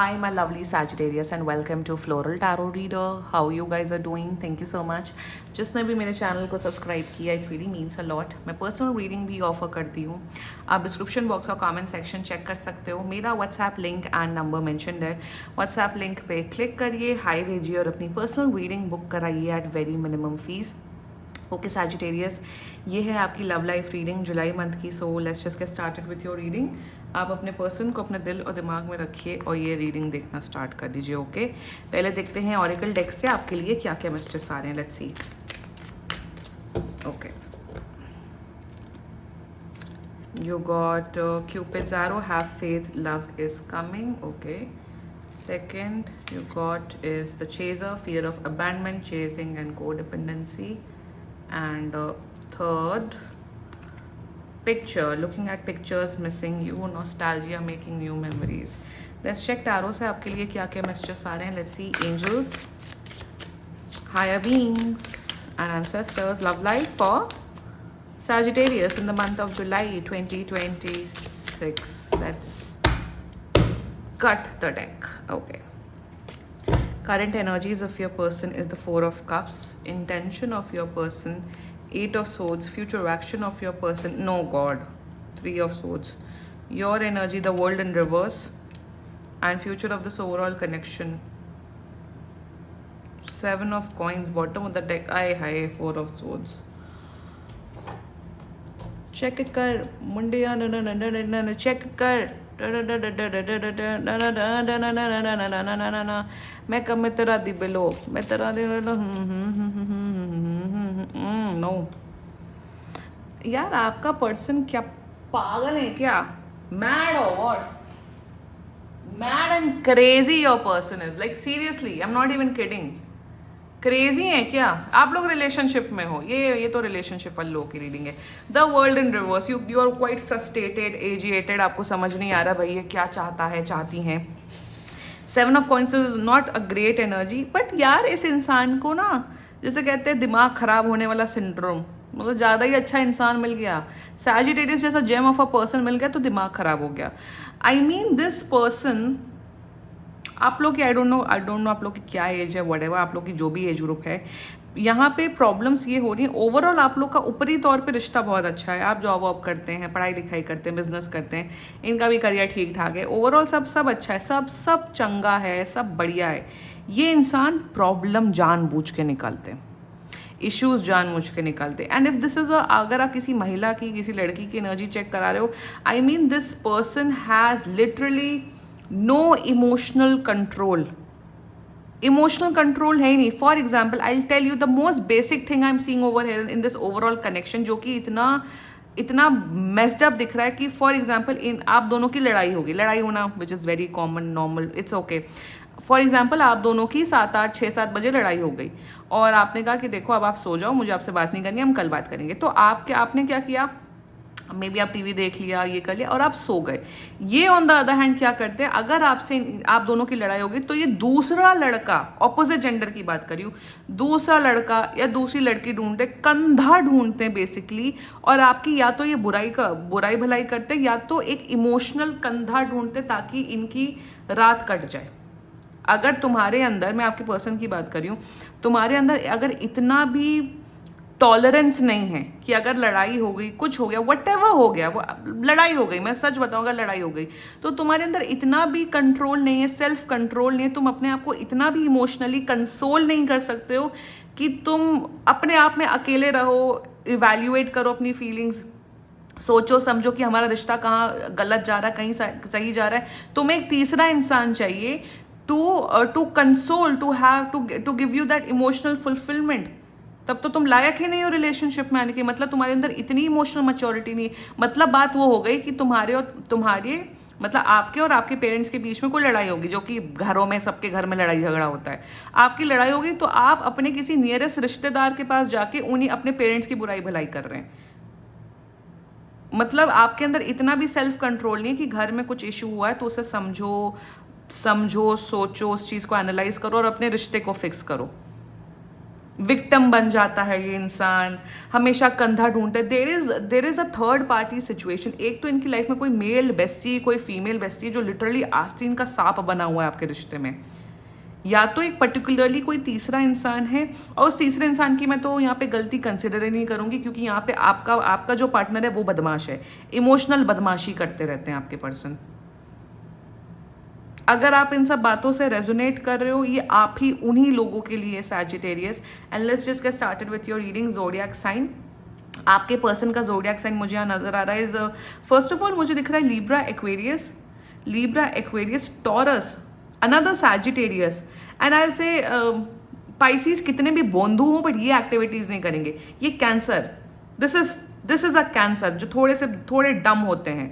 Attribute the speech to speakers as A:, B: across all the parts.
A: Hi, my lovely Sagittarius, and welcome to Floral Tarot Reader. How you guys are doing? Thank you so much. जिसने भी मेरे channel को subscribe किया, it really means a lot. मैं personal reading भी offer करती हूँ. आप डिस्क्रिप्शन बॉक्स और कमेंट सेक्शन चेक कर सकते हो. मेरा WhatsApp link and number mentioned है. व्हाट्सएप लिंक पे क्लिक करिए, हाई भेजिए और अपनी पर्सनल रीडिंग बुक कराइए at very minimum fees. Okay Sagittarius, ये है आपकी लव लाइफ रीडिंग जुलाई मंथ की. So let's just get started with your reading. आप अपने पर्सन को अपने दिल और दिमाग में रखिए और ये रीडिंग देखना स्टार्ट कर दीजिए. ओके पहले देखते हैं ऑरिकल डेक से आपके लिए क्या क्या मैसेजेस आ रहे हैं. Let's see. Okay you got Cupid's arrow, have faith, love is coming. Okay, second you got is the chaser, fear of abandonment, chasing and codependency. And third picture, looking at pictures, missing you, nostalgia, making new memories. Let's check tarot से आपके लिए क्या क्या messages आ रहे हैं. Let's see. Angels, higher beings and ancestors, love life for Sagittarius in the month of July 2026. Let's cut the deck. Okay. Current energies of your person is the Four of Cups. Intention of your person, Eight of Swords. Future action of your person, no God, Three of Swords. Your energy, the world in reverse. And future of this overall connection, Seven of Coins. Bottom of the deck, hi, Four of Swords. Check it कर मुंडिया, न check it कर. मैं कब मैं तेरा दी below, मैं तेरा they know. यार आपका पर्सन क्या पागल है क्या? मैड और what? Mad and crazy your person is. Like seriously, I am not even kidding. Crazy है क्या आप लोग? रिलेशनशिप में हो. ये तो रिलेशनशिप वाले लोगों की रीडिंग है. The world in reverse. You are quite frustrated, agitated. आपको समझ नहीं आ रहा भाई ये क्या चाहता है, चाहती हैं. Seven of coins is not a great energy. But यार इस इंसान को ना, जैसे कहते हैं दिमाग खराब होने वाला सिंड्रोम, मतलब ज़्यादा ही अच्छा इंसान मिल गया. सैजिटेरियस जैसा जेम ऑफ अ पर्सन मिल गया तो दिमाग खराब हो गया. आई मीन दिस पर्सन, आप लोग की आई डोंट नो आप लोग की क्या एज है, व्हाटएवर आप लोग की जो भी एज ग्रुप है, यहाँ पे प्रॉब्लम्स ये हो रही हैं. ओवरऑल आप लोग का ऊपरी तौर पे रिश्ता बहुत अच्छा है. आप जॉब वॉब करते हैं, पढ़ाई लिखाई करते हैं, बिजनेस करते हैं, इनका भी करियर ठीक ठाक है. ओवरऑल सब अच्छा है, सब चंगा है, सब बढ़िया है. ये इंसान प्रॉब्लम जानबूझ के निकालते हैं, इश्यूज जानबूझ के निकालते. एंड इफ दिस इज अगर आप किसी महिला की, किसी लड़की की एनर्जी चेक करा रहे हो, I mean this person has literally no emotional control. Emotional control है ही नहीं. For example I will tell you the most basic thing I am seeing over here in this overall connection, जो कि इतना messed up दिख रहा है कि फॉर एग्जाम्पल इन आप दोनों की लड़ाई होगी. लड़ाई होना which is very common, normal, it's okay. For example आप दोनों की 7-8, 6-7 बजे लड़ाई हो गई और आपने कहा कि देखो अब आप सो जाओ, मुझे आपसे बात नहीं करनी, हम कल बात करेंगे. तो आपने क्या किया, मे बी आप टीवी देख लिया, ये कर लिया और आप सो गए. ये ऑन द अदर हैंड क्या करते हैं, अगर आप दोनों की लड़ाई होगी तो ये दूसरा लड़का, ऑपोजिट जेंडर की बात कर रही हूँ, दूसरा लड़का या दूसरी लड़की ढूंढते, कंधा ढूंढते हैं बेसिकली. और आपकी या तो ये बुराई भलाई करते, या तो एक इमोशनल कंधा ढूंढते ताकि इनकी रात कट जाए. अगर तुम्हारे अंदर, मैं आपके पर्सन की बात कर रही हूँ, तुम्हारे अंदर अगर इतना भी टॉलरेंस नहीं है कि अगर लड़ाई हो गई, कुछ हो गया, व्हाटएवर हो गया, वो लड़ाई हो गई, मैं सच बताऊंगा, लड़ाई हो गई, तो तुम्हारे अंदर इतना भी कंट्रोल नहीं है, सेल्फ कंट्रोल नहीं है, तुम अपने आप को इतना भी इमोशनली कंसोल नहीं कर सकते हो कि तुम अपने आप में अकेले रहो, इवैल्यूएट करो अपनी फीलिंग्स, सोचो समझो कि हमारा रिश्ता कहाँ गलत जा रहा है, कहीं सही जा रहा है. तुम्हें एक तीसरा इंसान चाहिए to console, to give you that emotional fulfilment. तब तो तुम लायक ही नहीं हो रिलेशनशिप में आने की. मतलब तुम्हारे अंदर इतनी इमोशनल मैच्योरिटी नहीं. मतलब बात वो हो गई कि तुम्हारे मतलब आपके और आपके पेरेंट्स के बीच में कोई लड़ाई होगी, जो कि घरों में, सबके घर में लड़ाई झगड़ा होता है. आपकी लड़ाई होगी तो आप अपने किसी नियरेस्ट रिश्तेदार के पास जाके उन्हीं अपने पेरेंट्स की बुराई भलाई कर रहे हैं. मतलब आपके अंदर इतना भी सेल्फ कंट्रोल नहीं है कि घर में कुछ इशू हुआ है तो उसे समझो, सोचो, उस चीज़ को एनालाइज करो और अपने रिश्ते को फिक्स करो. विक्टिम बन जाता है ये इंसान, हमेशा कंधा ढूंढते हैं। There is a third party situation. एक तो इनकी लाइफ में कोई मेल बेस्टी, कोई फीमेल बेस्टी जो लिटरली आस्तीन का सांप बना हुआ है आपके रिश्ते में, या तो एक पर्टिकुलरली कोई तीसरा इंसान है। और उस तीसरे इंसान की मैं तो यहाँ पे गलती कंसिडर ही नहीं करूँगी, क्योंकि यहाँ पे आपका आपका जो पार्टनर है वो बदमाश है, इमोशनल बदमाशी करते रहते हैं आपके पर्सन। अगर आप इन सब बातों से रेजोनेट कर रहे हो, ये आप ही उन्हीं लोगों के लिए Sagittarius. And let's just get started with your reading zodiac sign. आपके पर्सन का ज़ोडिएक साइन मुझे यहाँ नजर आ रहा है इज फर्स्ट ऑफ ऑल मुझे दिख रहा है Libra Aquarius taurus, another Sagittarius, and I will say Pisces कितने भी बोंदू हों बट ये एक्टिविटीज नहीं करेंगे। ये cancer, this is a cancer जो थोड़े डम होते हैं।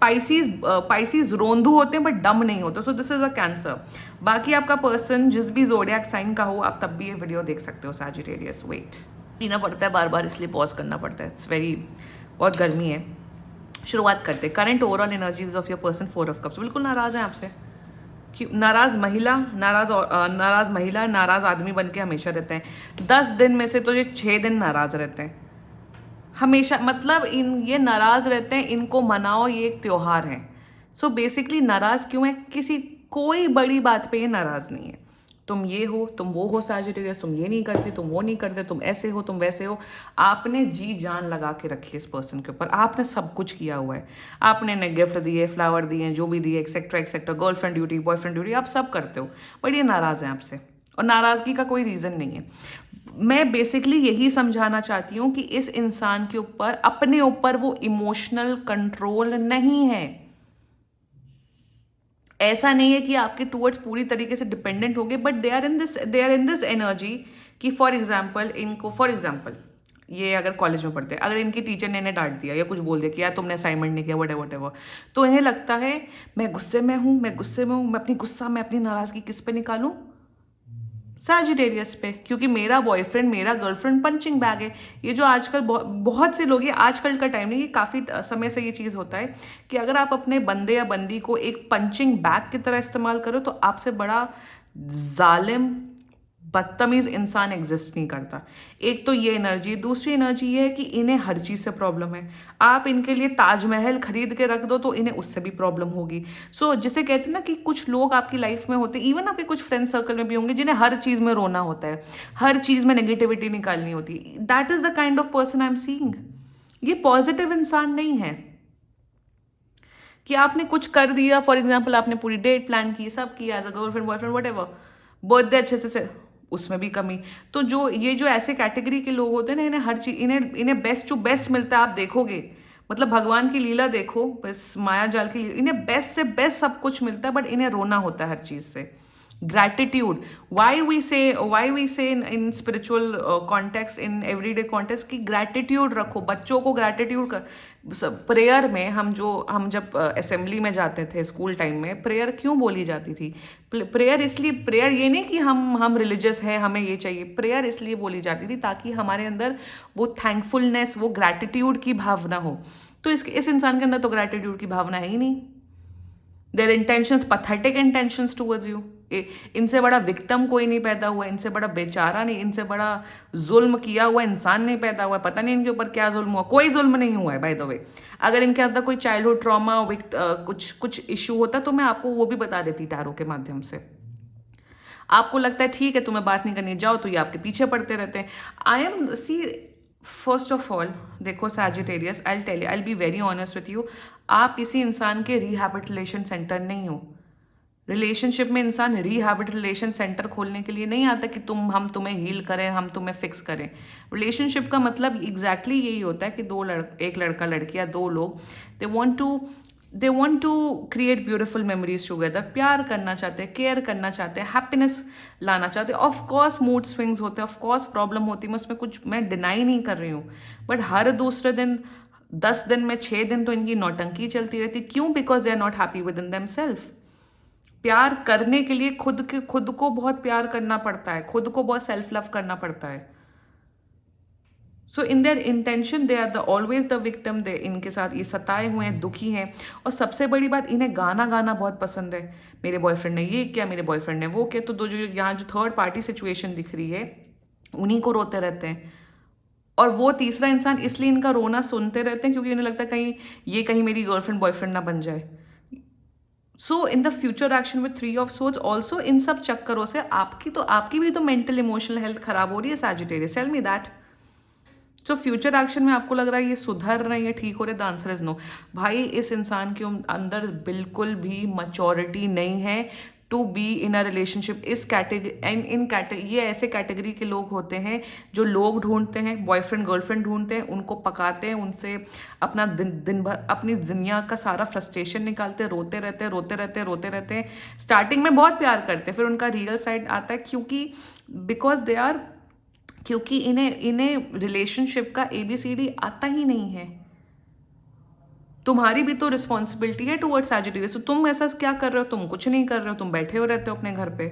A: पाइसिस रोंदू होते हैं बट डम नहीं होते, so this is a cancer. बाकी आपका पर्सन जिस भी ज़ोडिएक साइन का हो, आप तब भी ये वीडियो देख सकते हो सैजिटेरियस। वेट पीना पड़ता है बार बार, इसलिए पॉज करना पड़ता है। इट्स वेरी, बहुत गर्मी है। शुरुआत करते हैं। Current overall energies of your person, 4 of cups. बिल्कुल नाराज है आपसे। नाराज महिला, नाराज आदमी बन के हमेशा रहते हैं। 10 दिन में से तो ये 6 दिन नाराज रहते हैं हमेशा। मतलब ये नाराज रहते हैं, इनको मनाओ, ये एक त्योहार है। सो बेसिकली नाराज क्यों है? कोई बड़ी बात पे ये नाराज नहीं है। तुम ये हो, तुम वो हो सैजिटेरियस, तुम ये नहीं करते, तुम वो नहीं करते, तुम ऐसे हो, तुम वैसे हो। आपने जी जान लगा के रखी है इस पर्सन के ऊपर, आपने सब कुछ किया हुआ है। आपने इन्हें गिफ्ट दिए, फ्लावर दिए, जो भी दिए, etcetera etcetera, girlfriend duty, boyfriend duty, आप सब करते हो, बट ये नाराज हैं आपसे। और नाराज़गी का कोई रीज़न नहीं है। मैं बेसिकली यही समझाना चाहती हूँ कि इस इंसान के ऊपर, अपने ऊपर वो इमोशनल कंट्रोल नहीं है। ऐसा नहीं है कि आपके टूवर्ड्स पूरी तरीके से डिपेंडेंट हो गए, but they are in this energy कि फॉर एग्जाम्पल ये अगर कॉलेज में पढ़ते हैं, अगर इनकी टीचर ने इन्हें डांट दिया या कुछ बोल दिया कि यार तुमने असाइनमेंट नहीं किया, वट, तो इन्हें लगता है मैं गुस्से में हूँ, मैं अपनी नाराज़गी किस पे निकालूं? सैजिटेरियस पे, क्योंकि मेरा बॉयफ्रेंड, मेरा गर्लफ्रेंड पंचिंग बैग है। ये जो आजकल बहुत से लोग, ये आजकल का टाइम नहीं, ये काफ़ी समय से ये चीज़ होता है कि अगर आप अपने बंदे या बंदी को एक पंचिंग बैग की तरह इस्तेमाल करो तो आपसे बड़ा जालिम, बदतमीज इंसान एग्जिस्ट नहीं करता। एक तो ये एनर्जी। दूसरी एनर्जी ये है कि इन्हें हर चीज़ से प्रॉब्लम है। आप इनके लिए ताजमहल खरीद के रख दो तो इन्हें उससे भी प्रॉब्लम होगी। सो जिसे कहते हैं ना कि कुछ लोग आपकी लाइफ में होते हैं, इवन आपके कुछ फ्रेंड सर्कल में भी होंगे, जिन्हें हर चीज़ में रोना होता है, हर चीज़ में नेगेटिविटी निकालनी होती है। That is the kind of person I am seeing. ये पॉजिटिव इंसान नहीं है कि आपने कुछ कर दिया, फॉर एग्जाम्पल आपने पूरी डेट प्लान की, सब किया, as a girlfriend, boyfriend, what, birthday अच्छे से, उसमें भी कमी। तो जो ऐसे कैटेगरी के लोग होते हैं ना, इन्हें हर चीज, इन्हें बेस्ट मिलता है। आप देखोगे, मतलब भगवान की लीला देखो, बस माया जाल की लीला, इन्हें बेस्ट से बेस्ट सब कुछ मिलता है, बट इन्हें रोना होता है हर चीज से। Gratitude, why we say in spiritual context, in everyday context कि ग्रैटिट्यूड रखो। बच्चों को ग्रैटिट्यूड प्रेयर में, हम जब असेंबली में जाते थे स्कूल टाइम में, प्रेयर क्यों बोली जाती थी? प्रेयर ये नहीं कि हम रिलीजियस हैं, हमें ये चाहिए। प्रेयर इसलिए बोली जाती थी ताकि हमारे अंदर वो थैंकफुलनेस, वो ग्रैटिट्यूड की भावना हो। तो इस इंसान के अंदर तो ग्रैटिट्यूड की भावना है ही नहीं। Their intentions, pathetic intentions towards you. इनसे बड़ा विक्टिम कोई नहीं पैदा हुआ, इनसे बड़ा बेचारा नहीं, इनसे बड़ा जुल्म किया हुआ इंसान नहीं पैदा हुआ। पता नहीं इनके ऊपर क्या जुल्म हुआ, कोई जुल्म नहीं हुआ है बाय द वे। अगर इनके अंदर कोई चाइल्डहुड ट्रॉमा, कुछ इशू होता तो मैं आपको वो भी बता देती टैरो के माध्यम से। आपको लगता है ठीक है तुम्हें बात नहीं करनी, जाओ, तो ये आपके पीछे पड़ते रहते हैं। फर्स्ट ऑफ ऑल देखो Sagittarius, I be very honest with you, आप किसी इंसान के रिहैबिलिटेशन सेंटर नहीं हो। रिलेशनशिप में इंसान रिहैबिलिटेशन सेंटर खोलने के लिए नहीं आता कि हम तुम्हें हील करें, हम तुम्हें फिक्स करें। रिलेशनशिप का मतलब एग्जैक्टली यही होता है कि एक लड़का लड़की या दो लोग, they want to create beautiful memories together. प्यार करना चाहते हैं, केयर करना चाहते हैं, हैप्पीनेस लाना चाहते हैं। ऑफकोर्स मूड स्विंग्स होते हैं, ऑफकोर्स प्रॉब्लम होती है, मैं उसमें कुछ डिनाई नहीं कर रही हूँ, बट हर दूसरे दिन, 10 दिन में 6 दिन तो इनकी नौटंकी चलती रहती। क्यों? Because they are not happy with in themself. प्यार करने के लिए खुद को बहुत प्यार करना पड़ता है, खुद को बहुत सेल्फ लव करना पड़ता है। So in their intention they are always the victim. They इनके साथ ये सताए हुए हैं, दुखी हैं। और सबसे बड़ी बात, इन्हें गाना बहुत पसंद है। मेरे बॉयफ्रेंड ने ये किया, मेरे बॉयफ्रेंड ने वो किया। तो जो यहाँ जो थर्ड पार्टी सिचुएशन दिख रही है, उन्हीं को रोते रहते हैं। और वो तीसरा इंसान इसलिए इनका रोना सुनते रहते हैं क्योंकि उन्हें लगता है कहीं ये कहीं मेरी गर्लफ्रेंड बॉयफ्रेंड ना बन जाए। So in the future action with three of swords also, इन सब चक्करों से आपकी भी तो मेंटल इमोशनल हेल्थ खराब हो रही है Sagittarius, tell me that. So future action में आपको लग रहा है ये सुधर रहे हैं, ठीक हो रहे, द आंसर इज नो। भाई इस इंसान के अंदर बिल्कुल भी मैच्योरिटी नहीं है to be in a relationship. इस कैटेगरी ये ऐसे कैटेगरी के लोग होते हैं जो लोग ढूंढते हैं, बॉयफ्रेंड गर्लफ्रेंड ढूंढते हैं, उनको पकाते हैं, उनसे अपना दिन भर अपनी दुनिया का सारा फ्रस्ट्रेशन निकालते हैं, रोते रहते हैं रोते रहते हैं रोते रहते हैं। स्टार्टिंग में बहुत प्यार करते हैं, फिर उनका रियल साइड आता है क्योंकि इन्हें रिलेशनशिप का ABCD आता ही नहीं है। तुम्हारी भी तो रिस्पॉन्सिबिलिटी है टुवर्ड्स सैजिटेरियस। तो तुम ऐसा क्या कर रहे हो? तुम कुछ नहीं कर रहे हो, तुम बैठे हो रहते हो अपने घर पे।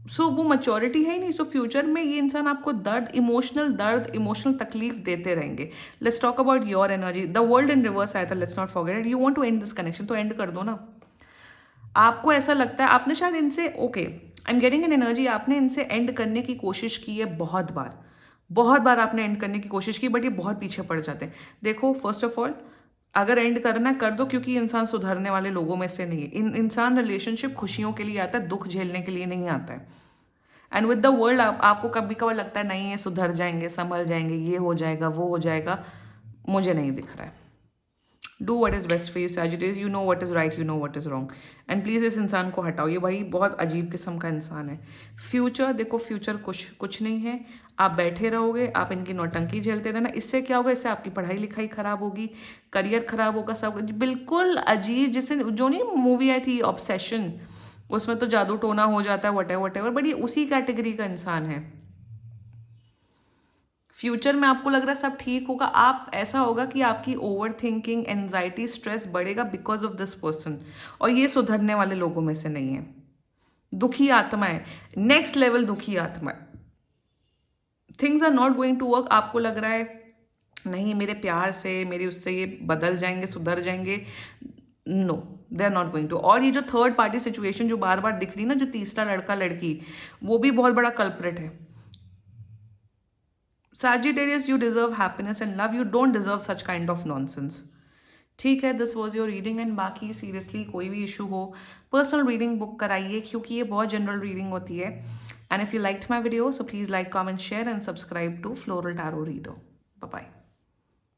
A: सो वो मैच्योरिटी है ही नहीं। सो फ्यूचर में ये इंसान आपको दर्द इमोशनल तकलीफ देते रहेंगे। Let's talk about your energy. The world in reverse आया था, let's not forget it. You want to end this connection, तो एंड कर दो ना। आपको ऐसा लगता है आपने शायद इनसे okay, I am getting an energy, आपने इनसे एंड करने की कोशिश की है बहुत बार आपने एंड करने की कोशिश की, बट ये बहुत पीछे पड़ जाते हैं। देखो, फर्स्ट ऑफ ऑल अगर एंड करना है कर दो, क्योंकि इंसान सुधरने वाले लोगों में से नहीं है। इंसान रिलेशनशिप खुशियों के लिए आता है, दुख झेलने के लिए नहीं आता है। एंड विद द वर्ल्ड आपको कभी कभार लगता है नहीं ये सुधर जाएंगे, संभल जाएंगे, ये हो जाएगा, वो हो जाएगा। मुझे नहीं दिख रहा है। Do what is best for you Sagittarius, you know what is right, you know what is wrong. And please इस इंसान को हटाओ, ये भाई बहुत अजीब किस्म का इंसान है। फ्यूचर देखो, फ्यूचर कुछ नहीं है। आप बैठे रहोगे, आप इनकी नौटंकी झेलते रहना। इससे क्या होगा? इससे आपकी पढ़ाई लिखाई खराब होगी, करियर खराब होगा, सब बिल्कुल अजीब। जैसे जो नहीं मूवी आई थी ऑब्सेशन, उसमें तो जादू टोना हो जाता है, वट एवर, बट ये उसी कैटेगरी का इंसान है। फ्यूचर में आपको लग रहा है सब ठीक होगा, आप ऐसा होगा कि आपकी ओवर थिंकिंग, एंजाइटी, स्ट्रेस बढ़ेगा बिकॉज ऑफ दिस पर्सन। और ये सुधरने वाले लोगों में से नहीं है। दुखी आत्मा है, नेक्स्ट लेवल दुखी आत्मा है। Things are not going to work. आपको लग रहा है नहीं मेरे प्यार से, मेरी उससे ये बदल जाएंगे, सुधर जाएंगे। No, they are not going to. और ये जो थर्ड पार्टी सिचुएशन जो बार बार दिख रही ना, जो तीसरा लड़का लड़की, वो भी बहुत बड़ा कल्प्रिट है। Sagittarius, you deserve happiness and love. You don't deserve such kind of nonsense. ठीक है, this was your reading. And बाकी सीरियसली कोई भी इशू हो, पर्सनल रीडिंग बुक कराइए, क्योंकि ये बहुत जनरल रीडिंग होती है। And if you liked my video, so please like, comment, share and subscribe to floral tarot reader. Bye bye.